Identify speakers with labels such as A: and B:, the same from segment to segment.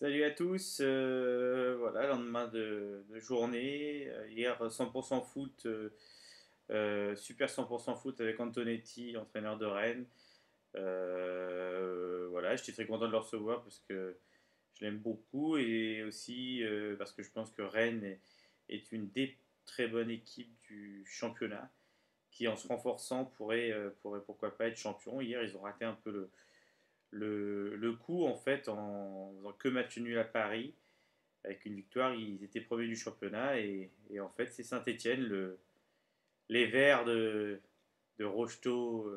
A: Salut à tous, voilà, lendemain de journée. Hier, 100% foot, super 100% foot avec Antonetti, entraîneur de Rennes. Voilà, j'étais très content de le recevoir parce que je l'aime beaucoup et aussi parce que je pense que Rennes est une des très bonnes équipes du championnat qui, en se renforçant, pourrait pourquoi pas être champion. Hier, ils ont raté un peu le coup en fait en faisant que match nul à Paris. Avec une victoire, ils étaient premiers du championnat et en fait, c'est Saint-Etienne, les Verts de Rocheteau,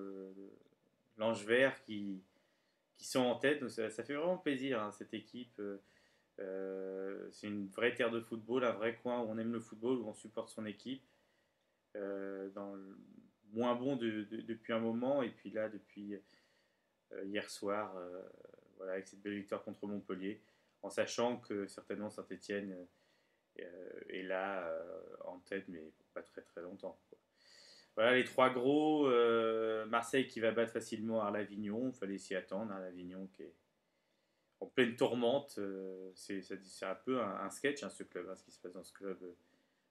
A: l'Ange Vert, qui sont en tête. Donc ça fait vraiment plaisir, hein, cette équipe. C'est une vraie terre de football, un vrai coin où on aime le football, où on supporte son équipe. Dans le moins bon depuis un moment, et puis là, depuis hier soir, voilà, avec cette belle victoire contre Montpellier, en sachant que certainement Saint-Etienne est là en tête, mais pas très très longtemps, quoi. Voilà les trois gros. Marseille qui va battre facilement Arles-Avignon, il fallait s'y attendre. Arles-Avignon qui est en pleine tourmente. C'est un peu un sketch, hein, ce club, hein, ce qui se passe dans ce club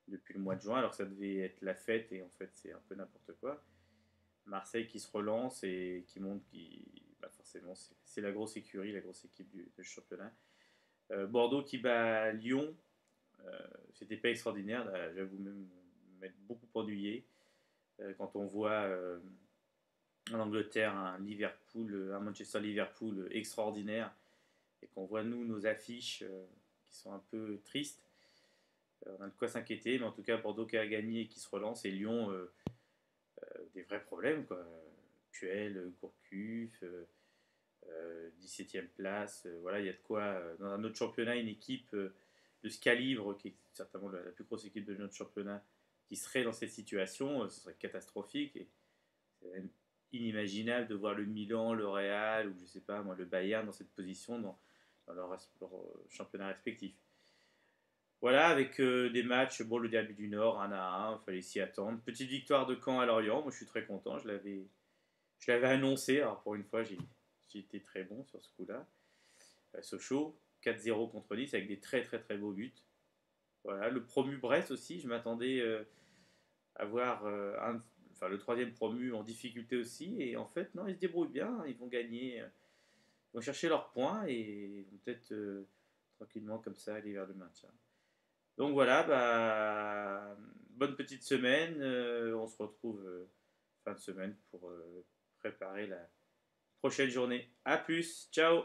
A: depuis le mois de juin, alors que ça devait être la fête et en fait c'est un peu n'importe quoi. Marseille qui se relance et qui montre bah forcément c'est la grosse écurie, la grosse équipe du championnat. Bordeaux qui bat Lyon. C'était pas extraordinaire, j'avoue même m'être beaucoup ennuyé. Quand on voit en Angleterre un Liverpool, un Manchester-Liverpool extraordinaire et qu'on voit nous nos affiches qui sont un peu tristes, on a de quoi s'inquiéter, mais en tout cas Bordeaux qui a gagné et qui se relance et Lyon des vrais problèmes quoi. Puel, Gourcuff, 17e place, voilà, il y a de quoi dans un autre championnat, une équipe de ce calibre, qui est certainement la plus grosse équipe de notre championnat, qui serait dans cette situation, ce serait catastrophique. Et c'est même inimaginable de voir le Milan, le Real ou je sais pas moi le Bayern dans cette position dans leur championnat respectif. Voilà, avec des matchs, bon, le derby du Nord, 1-1, il fallait s'y attendre. Petite victoire de Caen à Lorient, moi je suis très content, je l'avais annoncé, alors pour une fois j'ai été très bon sur ce coup-là. Sochaux, 4-0 contre Nice avec des très très très beaux buts. Voilà, le promu Brest aussi, je m'attendais à voir enfin, le troisième promu en difficulté aussi. Et en fait, non, ils se débrouillent bien, ils vont gagner, ils vont chercher leurs points et ils vont peut-être tranquillement comme ça aller vers le maintien. Donc voilà, bah, bonne petite semaine. On se retrouve fin de semaine pour préparer la prochaine journée. A plus, ciao.